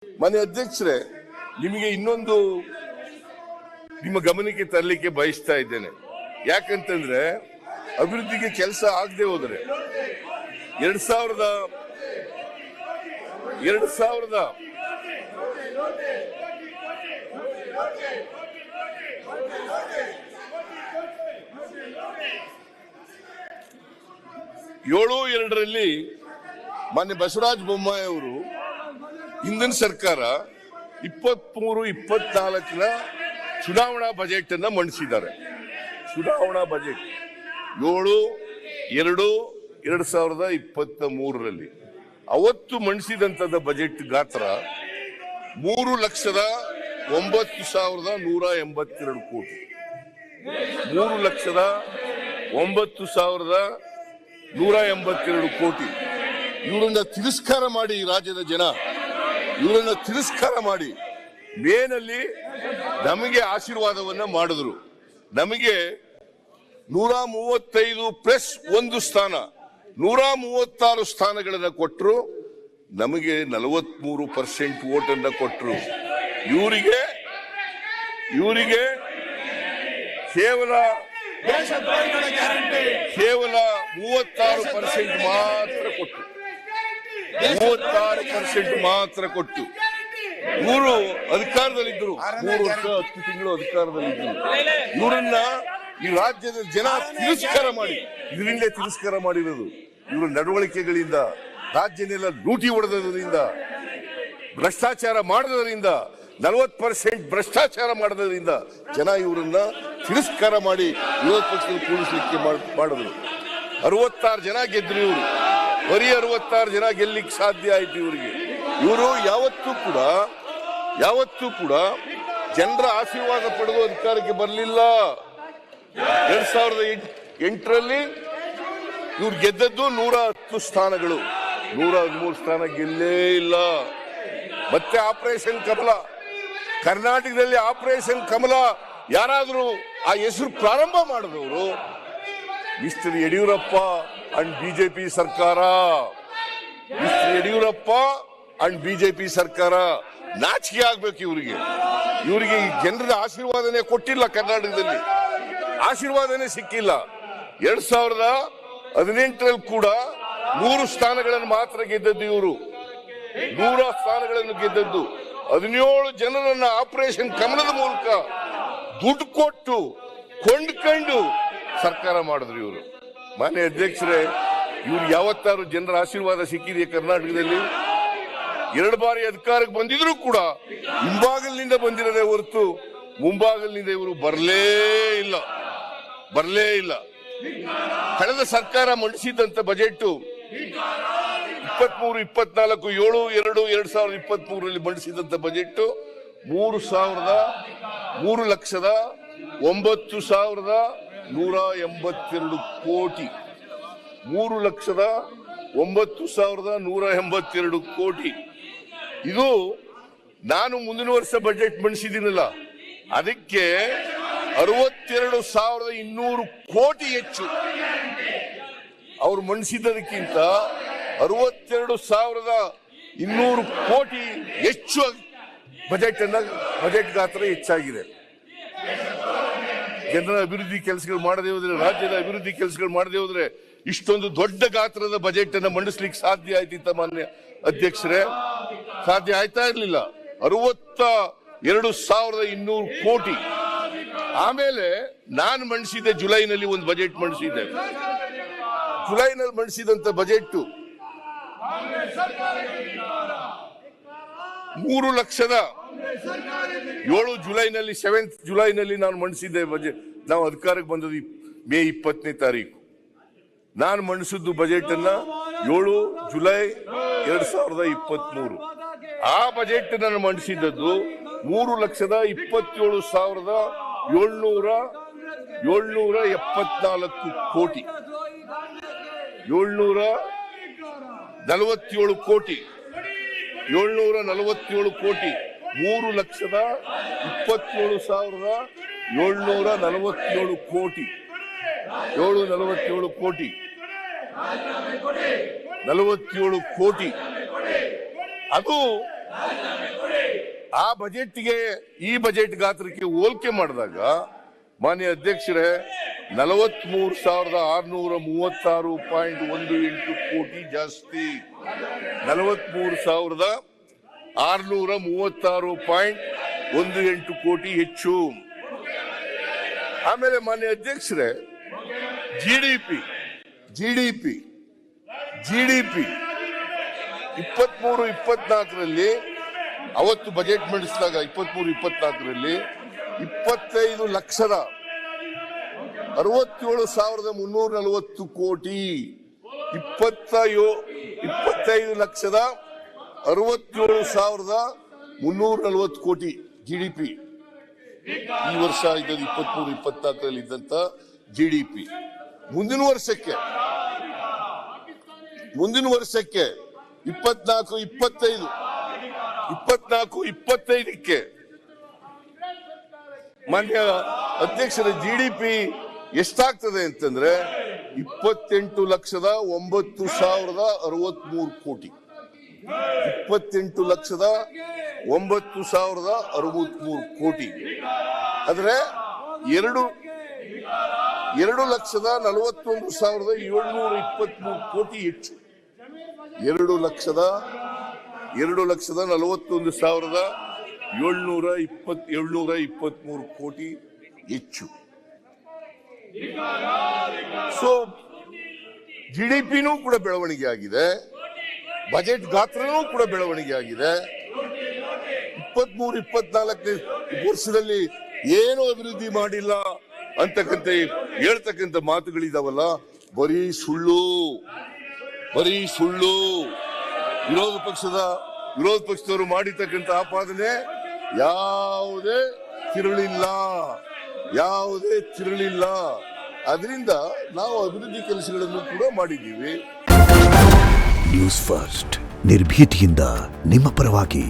ಮಾನ್ಯ ಅಧ್ಯಕ್ಷರೇ, ನಿಮಗೆ ಇನ್ನೊಂದು ನಿಮ್ಮ ಗಮನಕ್ಕೆ ತರಲಿಕ್ಕೆ ಬಯಸ್ತಾ ಇದ್ದೇನೆ. ಯಾಕಂತಂದ್ರೆ ಅಭಿವೃದ್ಧಿಗೆ ಕೆಲಸ ಆಗದೆ ಹೋದರೆ 2007 ಮಾನ್ಯ ಬಸವರಾಜ ಬೊಮ್ಮಾಯಿ ಅವರು ಹಿಂದಿನ ಸರ್ಕಾರ 23-24 ಚುನಾವಣಾ ಬಜೆಟ್ ಅನ್ನ ಮಂಡಿಸಿದ್ದಾರೆ. ಚುನಾವಣಾ ಬಜೆಟ್ 7/2/2023 ಅವತ್ತು ಮಂಡಿಸಿದಂತದ ಬಜೆಟ್ ಗಾತ್ರ 3,09,182 ಕೋಟಿ. 3,09,182 ಕೋಟಿ. ಇವರನ್ನ ತಿರಸ್ಕಾರ ಮಾಡಿ ರಾಜ್ಯದ ಜನ ಇವರನ್ನ ತಿರಸ್ಕಾರ ಮಾಡಿ ಮೇನಲ್ಲಿ ನಮಗೆ ಆಶೀರ್ವಾದವನ್ನ ಮಾಡಿದ್ರು. ನಮಗೆ 135+1 ಸ್ಥಾನ 136 ಸ್ಥಾನಗಳನ್ನ ಕೊಟ್ಟರು. ನಮಗೆ 43% ವೋಟ್ ಅನ್ನ ಕೊಟ್ಟರು. ಇವರಿಗೆ ಕೇವಲ 36% ಮಾತ್ರ ಕೊಟ್ಟು 36% ಮಾತ್ರ ಕೊಟ್ಟು ಇವರು ಅಧಿಕಾರದಲ್ಲಿದ್ದರು. 3 ವರ್ಷ 10 ತಿಂಗಳು ಅಧಿಕಾರದಲ್ಲಿದ್ದರು. ಇವರನ್ನ ಈ ರಾಜ್ಯದ ಜನ ತಿರಸ್ಕಾರ ಮಾಡಿ ಇದರಿಂದಲೇ ತಿರಸ್ಕಾರ ಮಾಡಿರೋದು. ಇವರ ನಡವಳಿಕೆಗಳಿಂದ, ರಾಜ್ಯನೆಲ್ಲ ಲೂಟಿ ಹೊಡೆದರಿಂದ, ಭ್ರಷ್ಟಾಚಾರ ಮಾಡದರಿಂದ, 40% ಭ್ರಷ್ಟಾಚಾರ ಮಾಡದ್ರಿಂದ ಜನ ಇವರನ್ನ ತಿರಸ್ಕಾರ ಮಾಡಿ ವಿರೋಧ ಪಕ್ಷದಲ್ಲಿ ಕೂಡಿಸಲಿಕ್ಕೆ ಮಾಡಿದ್ರು. 66 ಜನ ಗೆದ್ರು. ಇವರು ಬರೀ 66 ಜನ ಗೆಲ್ಲಿಕ್ಕೆ ಸಾಧ್ಯ ಆಯ್ತು ಇವರಿಗೆ. ಇವರು ಯಾವತ್ತೂ ಕೂಡ ಜನರ ಆಶೀರ್ವಾದ ಪಡೆದು ಅಧಿಕಾರಕ್ಕೆ ಬರಲಿಲ್ಲ. 2008 ಇವ್ರು ಗೆದ್ದದ್ದು 110 ಸ್ಥಾನಗಳು, 113 ಸ್ಥಾನ ಗೆಲ್ಲೇ ಇಲ್ಲ. ಮತ್ತೆ ಆಪರೇಷನ್ ಕಮಲ, ಕರ್ನಾಟಕದಲ್ಲಿ ಆಪರೇಷನ್ ಕಮಲ ಯಾರಾದರೂ ಆ ಹೆಸರು ಪ್ರಾರಂಭ ಮಾಡಿದವರು ಮಿಸ್ಟರ್ ಯಡಿಯೂರಪ್ಪ ಅಂಡ್ ಬಿಜೆಪಿ ಸರ್ಕಾರ. ಮಿಸ್ಟರ್ ಯಡಿಯೂರಪ್ಪ ಅಂಡ್ ಬಿಜೆಪಿ ಸರ್ಕಾರ ನಾಚಿಕೆ ಆಗ್ಬೇಕು ಇವರಿಗೆ. ಈ ಜನರ ಆಶೀರ್ವಾದನೆ ಕೊಟ್ಟಿಲ್ಲ. ಕರ್ನಾಟಕದಲ್ಲಿ ಆಶೀರ್ವಾದನೆ ಸಿಕ್ಕಿಲ್ಲ. 2018 ಕೂಡ 100 ಸ್ಥಾನಗಳನ್ನು ಮಾತ್ರ ಗೆದ್ದದ್ದು ಇವರು. 100 ಸ್ಥಾನಗಳನ್ನು ಗೆದ್ದದ್ದು. 17 ಜನರನ್ನ ಆಪರೇಷನ್ ಕಮಲದ ಮೂಲಕ ದುಡ್ಡು ಕೊಟ್ಟು ಕೊಂಡ್ಕೊಂಡು ಸರ್ಕಾರ ಮಾಡಿದ್ರು ಇವರು. ಮಾನ್ಯ ಅಧ್ಯಕ್ಷರೇ, ಇವ್ರು ಯಾವತ್ತಾರು ಜನರ ಆಶೀರ್ವಾದ ಸಿಕ್ಕಿದೆಯಾ ಕರ್ನಾಟಕದಲ್ಲಿ? 2 ಬಾರಿ ಅಧಿಕಾರಕ್ಕೆ ಬಂದಿದ್ರು ಕೂಡ ಹಿಂಬಾಗಲಿನಿಂದ ಬಂದಿರದೆ ಹೊರತು ಮುಂಬಾಗಲಿನಿಂದ ಇವರು ಬರಲೇ ಇಲ್ಲ. ಕಳೆದ ಸರ್ಕಾರ ಮಂಡಿಸಿದಂತ ಬಜೆಟ್ 23-24 7/2/2023 ಮಂಡಿಸಿದಂತ ಬಜೆಟ್ 3,09,182 ಕೋಟಿ. 3,09,182 ಕೋಟಿ. ಇದು ನಾನು ಮುಂದಿನ ವರ್ಷ ಬಜೆಟ್ ಮಂಡಿಸಿದ್ದೀನಲ್ಲ, ಅದಕ್ಕೆ 62,200 ಕೋಟಿ ಹೆಚ್ಚು. ಅವರು ಮಂಡಿಸಿದ್ದಕ್ಕಿಂತ 62,200 ಕೋಟಿ ಹೆಚ್ಚು ಬಜೆಟ್ ಗಾತ್ರ ಹೆಚ್ಚಾಗಿದೆ. ಜನರ ಅಭಿವೃದ್ಧಿ ಕೆಲಸಗಳು ಮಾಡದೇ ಹೋದ್ರೆ, ರಾಜ್ಯದ ಅಭಿವೃದ್ಧಿ ಕೆಲಸಗಳು ಮಾಡದೇ ಹೋದ್ರೆ ಇಷ್ಟೊಂದು ದೊಡ್ಡ ಗಾತ್ರದ ಬಜೆಟ್ ಅನ್ನ ಮಂಡಿಸ್ಲಿಕ್ಕೆ ಸಾಧ್ಯ ಆಯ್ತಿತ್ತ? ಮಾನ್ಯ ಅಧ್ಯಕ್ಷರೇ, ಸಾಧ್ಯ ಆಯ್ತಾ ಇರ್ಲಿಲ್ಲ. 62,200 ಕೋಟಿ. ಆಮೇಲೆ ನಾನು ಮಂಡಿಸಿದ್ದೆ ಜುಲೈನಲ್ಲಿ ಒಂದು ಬಜೆಟ್ ಮಂಡಿಸಿದ್ದೆ. ಜುಲೈನಲ್ಲಿ ಮಂಡಿಸಿದಂತ ಬಜೆಟ್ 3,07,000 ಜುಲೈನಲ್ಲಿ 7th ಜುಲೈನಲ್ಲಿ ನಾನು ಮಂಡಿಸಿದ್ದೆ ಬಜೆಟ್. ನಾವು ಅಧಿಕಾರಕ್ಕೆ ಬಂದದ್ದು ಮೇ 20ನೇ ತಾರೀಕು. ನಾನು ಮಂಡಿಸಿದ್ದು ಬಜೆಟ್ ಅನ್ನ 7 ಜುಲೈ 2023. ಆ ಬಜೆಟ್ ನಾನು ಮಂಡಿಸಿದ್ದದ್ದು 3,27,774 ಕೋಟಿ. 747 ಕೋಟಿ. 747 ಕೋಟಿ. 3,27,747 ಕೋಟಿ. 747 ಕೋಟಿ. 47 ಕೋಟಿ. ಅದು ಆ ಬಜೆಟ್ಗೆ ಈ ಬಜೆಟ್ ಗಾತ್ರಕ್ಕೆ ಹೋಲಿಕೆ ಮಾಡಿದಾಗ ಮಾನ್ಯ ಅಧ್ಯಕ್ಷರೇ 43,636.18 ಕೋಟಿ ಜಾಸ್ತಿ, 43,636.18 ಕೋಟಿ ಹೆಚ್ಚು. ಆಮೇಲೆ ಮಾನ್ಯ ಅಧ್ಯಕ್ಷರೇ ಜಿಡಿಪಿ 23-24ರಲ್ಲಿ ಅವತ್ತು ಬಜೆಟ್ ಮಂಡಿಸಿದಾಗ 23-24ರಲ್ಲಿ 25,67,340 ಕೋಟಿ, 25,67,340 ಕೋಟಿ ಜಿಡಿಪಿ ಈ ವರ್ಷ ಇದ್ದದ್ದು 23-24ರಲ್ಲಿ ಇದ್ದಂತ ಜಿಡಿಪಿ. ಮುಂದಿನ ವರ್ಷಕ್ಕೆ 24-25ಕ್ಕೆ ಮಾನ್ಯ ಅಧ್ಯಕ್ಷರ ಜಿಡಿಪಿ ಎಷ್ಟಾಗ್ತದೆ ಅಂತಂದ್ರೆ 28,09,063 ಕೋಟಿ, 28,09,063 ಕೋಟಿ. ಆದ್ರೆ 2,41,723 ಕೋಟಿ ಹೆಚ್ಚು, 2,41,723 ಕೋಟಿ ಹೆಚ್ಚು. ಸೊ ಜಿಡಿಪಿನೂ ಕೂಡ ಬೆಳವಣಿಗೆ ಆಗಿದೆ, ಬಜೆಟ್ ಗಾತ್ರನೂ ಕೂಡ ಬೆಳವಣಿಗೆ ಆಗಿದೆ. 23-24ನೇ ವರ್ಷದಲ್ಲಿ ಏನೂ ಅಭಿವೃದ್ಧಿ ಮಾಡಿಲ್ಲ ಅಂತಕ್ಕಂಥ ಹೇಳ್ತಕ್ಕಂಥ ಮಾತುಗಳಿದಾವಲ್ಲ, ಬರೀ ಸುಳ್ಳು. ವಿರೋಧ ಪಕ್ಷದವರು ಮಾಡಿರ್ತಕ್ಕಂಥ ಆಪಾದನೆ ಯಾವುದೇ ತಿರುಳಿಲ್ಲ. ಅದರಿಂದ ನಾವು ಅಭಿವೃದ್ಧಿ ಕೆಲಸಗಳನ್ನು ಕೂಡ ಮಾಡಿದ್ದೀವಿ. ನ್ಯೂಸ್ ಫಸ್ಟ್ ನಿರ್ಭೀತಿಯಿಂದ ನಿಮ್ಮ ಪರವಾಗಿ.